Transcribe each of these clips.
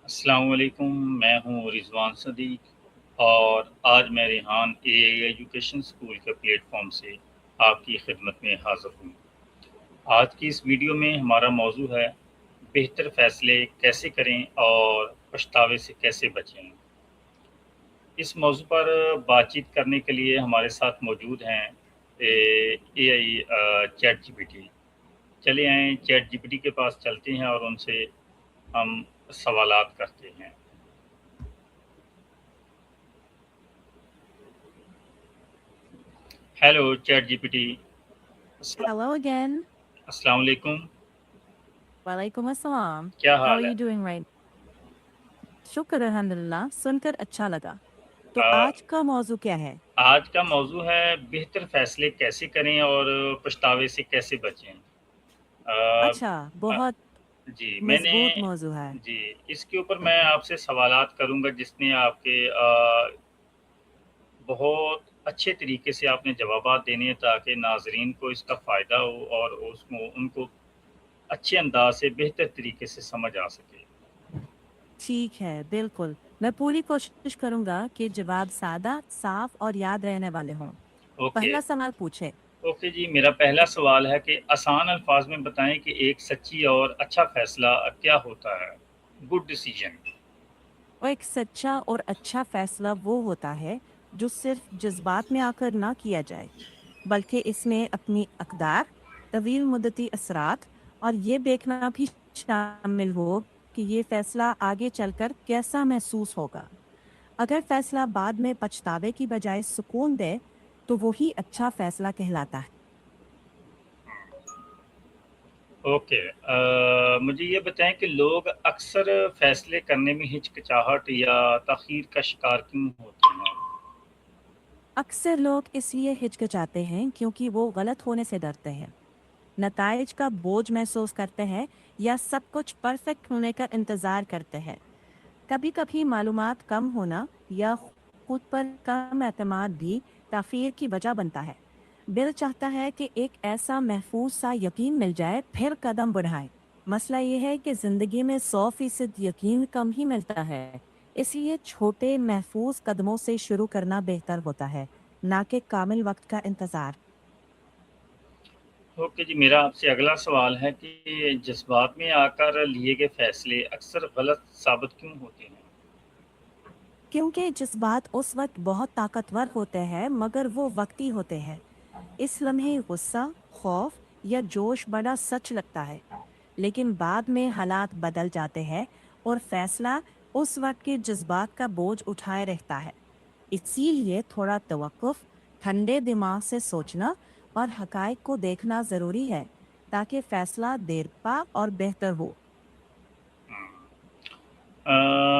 अस्सलाम वालेकुम। मैं हूँ रिजवान सदीक और आज मैं रेहान एजुकेशन स्कूल के प्लेटफॉर्म से आपकी खिदमत में हाज़िर हूँ। आज की इस वीडियो में हमारा मौजू है बेहतर फ़ैसले कैसे करें और पछतावे से कैसे बचें। इस मौजू पर बातचीत करने के लिए हमारे साथ मौजूद हैं एआई चैट जीपीटी। चले आएँ चैट जीपीटी के पास चलते हैं और उनसे हम सवालात करते हैं। Hello chat GPT. Hello again. अस्सलाम वालेकुम। Walaikum assalam. क्या How are हाल है? you doing right? शुक्र अल्हम्दुलिल्लाह सुनकर अच्छा लगा। तो अ, आज का मौजू क्या है? आज का मौजू है बेहतर फ़ैसले कैसे करें और पछतावे से कैसे बचें। अच्छा, अ, बहुत जी, मैंने मज़बूत मौजू है। जी, इसके ऊपर मैं आपसे सवालात करूँगा जिसमें आपके बहुत अच्छे तरीके से आपने जवाबात देने हैं ताकि नाज़रीन को इसका फ़ायदा हो और उसको उनको अच्छे अंदाज़ से बेहतर तरीके से समझ आ सके। ठीक है, बिल्कुल। मैं पूरी कोशिश करूँगा कि जवाब सादा, साफ और याद रहने वाले हों। ओके। पहला सवाल पूछें। ओके जी, मेरा पहला सवाल है कि आसान अल्फाज में बताएं कि एक सच्ची और अच्छा फैसला क्या होता है? Good decision. और एक सच्चा और अच्छा फैसला वो होता है जो सिर्फ जज़्बात में आकर ना किया जाए, बल्कि इसमें अपनी अक़दार, तवील मुद्दती असरात और ये देखना भी शामिल हो कि ये फैसला आगे चलकर कैसा महसूस होगा। अगर फैसला बाद में पछतावे की बजाय सुकून दे, तो वही अच्छा फैसला कहलाता है। ओके। मुझे ये बताएं कि लोग अक्सर फैसले करने में हिचकिचाहट या ताख़ीर का शिकार क्यों होते हैं? अक्सर लोग इसलिए हिचकिचाते हैं क्योंकि वो गलत होने से डरते हैं, नताइज का बोझ महसूस करते हैं या सब कुछ परफेक्ट होने का इंतज़ार करते हैं। कभी-कभी मालूमात कम होना या खुद पर कम एतमाद भी ताख़ीर की वजह बनता है। दिल चाहता है कि एक ऐसा महफूज सा यकीन मिल जाए फिर कदम बढ़ाएं। मसला ये है कि ज़िंदगी में 100% यकीन कम ही मिलता है। इसलिए छोटे महफूज कदमों से शुरू करना बेहतर होता है, ना कि कामिल वक्त का इंतज़ार। ओके जी, मेरा आपसे अगला सवाल है कि जज़्बात में आकर लिए गए फैसले अक्सर गलत साबित क्यों होते हैं? क्योंकि जज्बात उस वक्त बहुत ताकतवर होते हैं मगर वो वक्ती होते हैं। इस लम्हे गुस्सा, खौफ या जोश बड़ा सच लगता है, लेकिन बाद में हालात बदल जाते हैं और फैसला उस वक्त के जज्बात का बोझ उठाए रहता है। इसीलिए थोड़ा तवक्कुफ, ठंडे दिमाग से सोचना और हकाइक को देखना ज़रूरी है ताकि फैसला देरपा और बेहतर हो।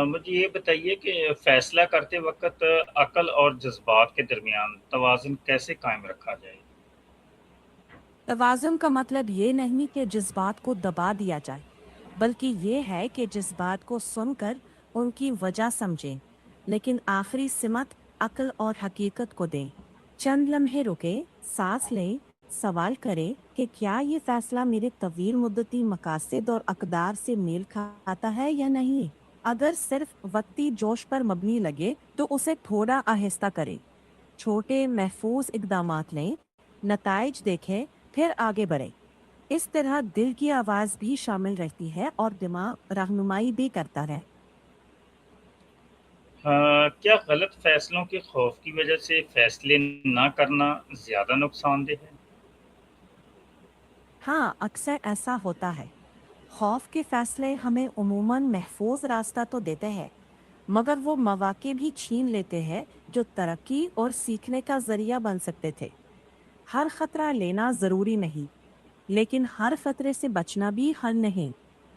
मुझे ये बताइए कि फ़ैसला करते वक़्त अक़ल और जज़्बात के दरमियान तवाज़ुन कैसे कायम रखा जाए? तवाज़ुन का मतलब ये नहीं कि जज्बात को दबा दिया जाए, बल्कि ये है कि जज्बात को सुनकर उनकी वजह समझें, लेकिन आखिरी सिमत अक्ल और हकीकत को दें। चंद लम्हे रुके, सांस लें, सवाल करें कि क्या ये फैसला मेरे तवील मुद्दती मकासद और अकदार से मेल खाता है या नहीं। अगर सिर्फ वक्ती जोश पर मबनी लगे तो उसे थोड़ा आहिस्ता करें, छोटे महफूज इकदामात लें, नताइज देखें, फिर आगे बढ़ें। इस तरह दिल की आवाज़ भी शामिल रहती है और दिमाग रहनुमाई भी करता है। क्या गलत फ़ैसलों के खौफ की वजह से फ़ैसले ना करना ज़्यादा नुकसानदेह है? हाँ, अक्सर ऐसा होता है। खौफ के फैसले हमें उमूमन महफूज रास्ता तो देते हैं, मगर वो मौके भी छीन लेते हैं जो तरक्की और सीखने का जरिया बन सकते थे। हर खतरा लेना जरूरी नहीं, लेकिन हर खतरे से बचना भी हल नहीं।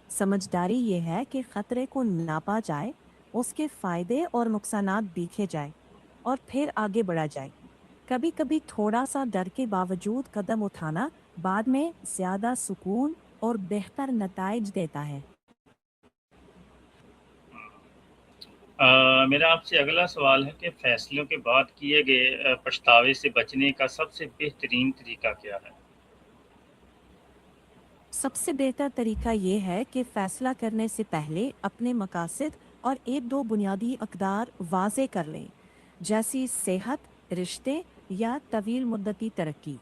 समझदारी ये है कि खतरे को नापा जाए, उसके फायदे और नुकसानात देखे जाए और फिर आगे बढ़ा जाए। कभी कभी थोड़ा सा डर के बावजूद कदम उठाना बाद में ज्यादा सुकून और बेहतर नताइज देता है। मेरा आपसे अगला सवाल है कि फ़ैसलों के बाद किए गए पछतावे से बचने का सबसे बेहतरीन तरीका क्या है? सबसे बेहतर तरीका ये है कि फैसला करने से पहले अपने मकासद और एक दो बुनियादी अक़दार वाज़े कर लें, जैसी सेहत, रिश्ते या तवील मुद्दती तरक्की।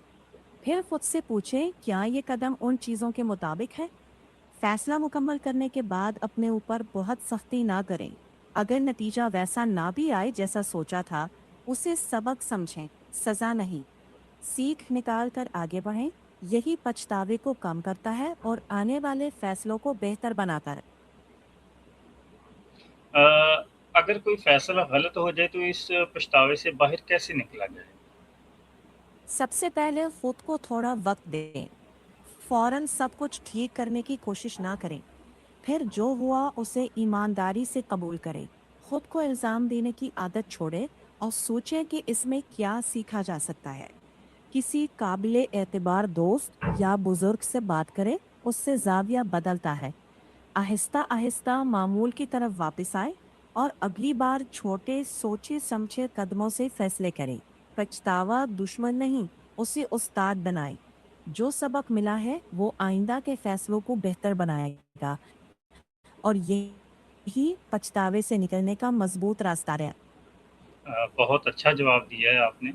फिर खुद से पूछें, क्या ये कदम उन चीज़ों के मुताबिक है? फैसला मुकम्मल करने के बाद अपने ऊपर बहुत सख्ती ना करें। अगर नतीजा वैसा ना भी आए जैसा सोचा था, उसे सबक समझें, सज़ा नहीं। सीख निकाल कर आगे बढ़ें। यही पछतावे को कम करता है और आने वाले फैसलों को बेहतर बनाता है। अ, अगर कोई फैसला गलत हो जाए तो इस पछतावे से बाहर कैसे निकला जाए? सबसे पहले खुद को थोड़ा वक्त दें। फौरन सब कुछ ठीक करने की कोशिश ना करें। फिर जो हुआ उसे ईमानदारी से कबूल करें। खुद को इल्ज़ाम देने की आदत छोड़ें और सोचें कि इसमें क्या सीखा जा सकता है। किसी काबिले एतबार दोस्त या बुजुर्ग से बात करें, उससे जाविया बदलता है। आहिस्ता आहिस्ता मामूल की तरफ वापस आए और अगली बार छोटे सोचे समझे कदमों से फैसले करें। पछतावा दुश्मन नहीं, उसे उस्ताद बनाए। जो सबक मिला है वो आइंदा के फैसलों को बेहतर बनाएगा और यही पछतावे से निकलने का मजबूत रास्ता है। बहुत अच्छा जवाब दिया है आपने।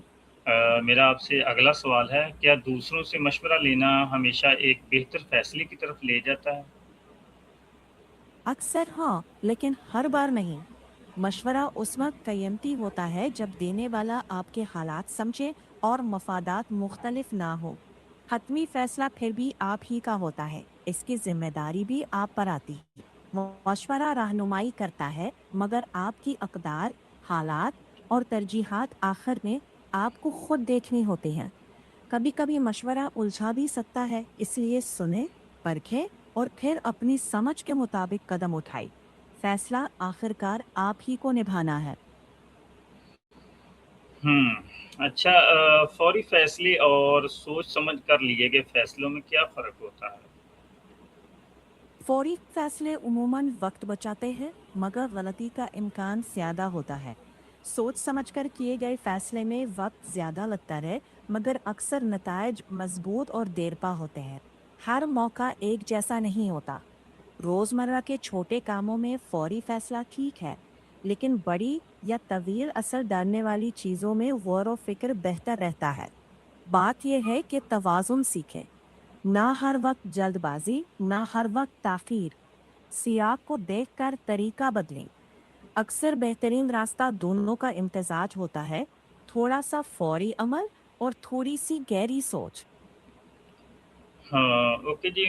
मेरा आपसे अगला सवाल है, क्या दूसरों से मशवरा लेना हमेशा एक बेहतर फैसले की तरफ ले जाता है? अक्सर हाँ, लेकिन हर बार नहीं। मशवरा उस वक्त कीमती होता है जब देने वाला आपके हालात समझे और मफादात मुख्तलिफ ना हो। हतमी फैसला फिर भी आप ही का होता है, इसकी जिम्मेदारी भी आप पर आती है। मशवरा रहनुमाई करता है, मगर आपकी अकदार, हालात और तरजीहात आखिर में आपको खुद देखने होते हैं। कभी कभी मशवरा उलझा भी सकता है, इसलिए सुने, परखें और फिर अपनी समझ के मुताबिक कदम उठाए। फैसला आखिरकार आप ही को निभाना है। अच्छा, फौरी फैसले और सोच समझ कर लिए गए फैसलों में क्या फ़र्क होता है? फौरी फैसले उमूमन वक्त बचाते हैं, मगर गलती का इम्कान ज़्यादा होता है। सोच समझकर किए गए फैसले में वक्त ज़्यादा लगता है, मगर अक्सर नतायज मजबूत और देरपा होते हैं। हर मौका एक जैसा नहीं होता। रोज़मर्रा के छोटे कामों में फौरी फैसला ठीक है, लेकिन बड़ी या तवील असर डालने वाली चीज़ों में गौर व फिक्र बेहतर रहता है। बात यह है कि तवाज़ुन सीखें। ना हर वक्त जल्दबाजी, ना हर वक्त ताखीर। सियाक को देखकर तरीका बदलें। अक्सर बेहतरीन रास्ता दोनों का इम्तजाज होता है, थोड़ा सा फौरी अमल और थोड़ी सी गहरी सोच। हाँ, ओके जी।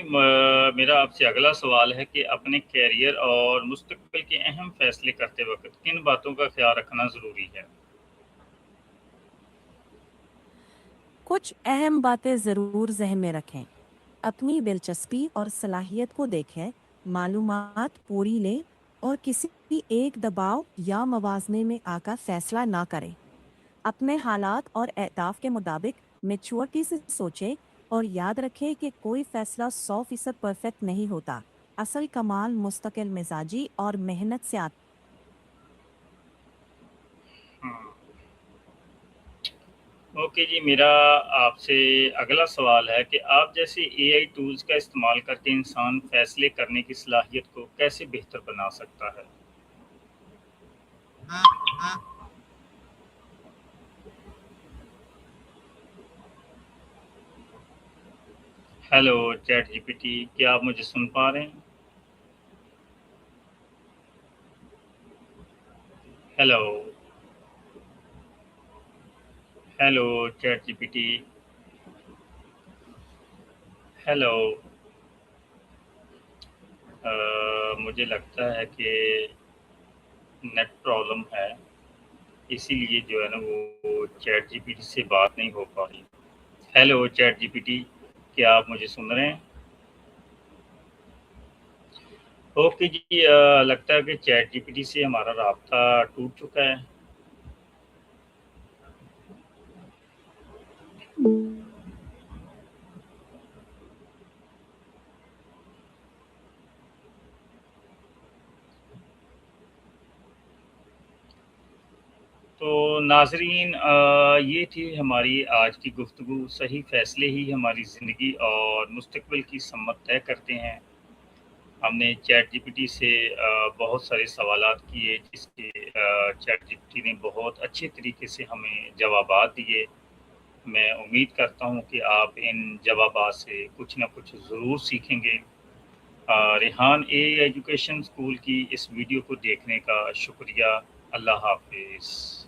मेरा आपसे अगला सवाल है कि अपने करियर और मुस्तकबिल के अहम फैसले करते वक़्त किन बातों का ख़्याल रखना ज़रूरी है? कुछ अहम बातें ज़रूर जहन में रखें। अपनी दिलचस्पी और सलाहियत को देखें, मालूमात पूरी लें और किसी एक दबाव या मवाजने में आकर फैसला ना करें। अपने हालात और अहदाफ के मुताबिक मैच्योरिटी से सोचें और याद रखें कि कोई फैसला 100% परफेक्ट नहीं होता। असल कमाल मुस्तकिल मिजाजी और मेहनत से आता हाँ, ओके जी। मेरा आपसे अगला सवाल है कि आप जैसे एआई टूल्स का इस्तेमाल करके इंसान फ़ैसले करने की सलाहियत को कैसे बेहतर बना सकता है? हेलो चैट जीपीटी, क्या आप मुझे सुन पा रहे हैं? Hello, hello chat GPT, hello. मुझे लगता है कि नेट प्रॉब्लम है, इसीलिए जो है ना वो चैट जीपीटी से बात नहीं हो पा रही। हेलो चैट जीपीटी, क्या आप मुझे सुन रहे हैं? ओके जी। लगता है कि चैट जीपीटी से हमारा राब्ता टूट चुका है। तो नाज़रीन, ये थी हमारी आज की गुफ्तगू। सही फ़ैसले ही हमारी ज़िंदगी और मुस्तक़बिल की समत तय करते हैं। हमने चैट जीपीटी से बहुत सारे सवालात किए, जिसके चैट जीपीटी ने बहुत अच्छे तरीके से हमें जवाबात दिए। मैं उम्मीद करता हूँ कि आप इन जवाबात से कुछ ना कुछ ज़रूर सीखेंगे। रेहान एजुकेशन स्कूल की इस वीडियो को देखने का शुक्रिया। अल्लाह हाफ़िज़।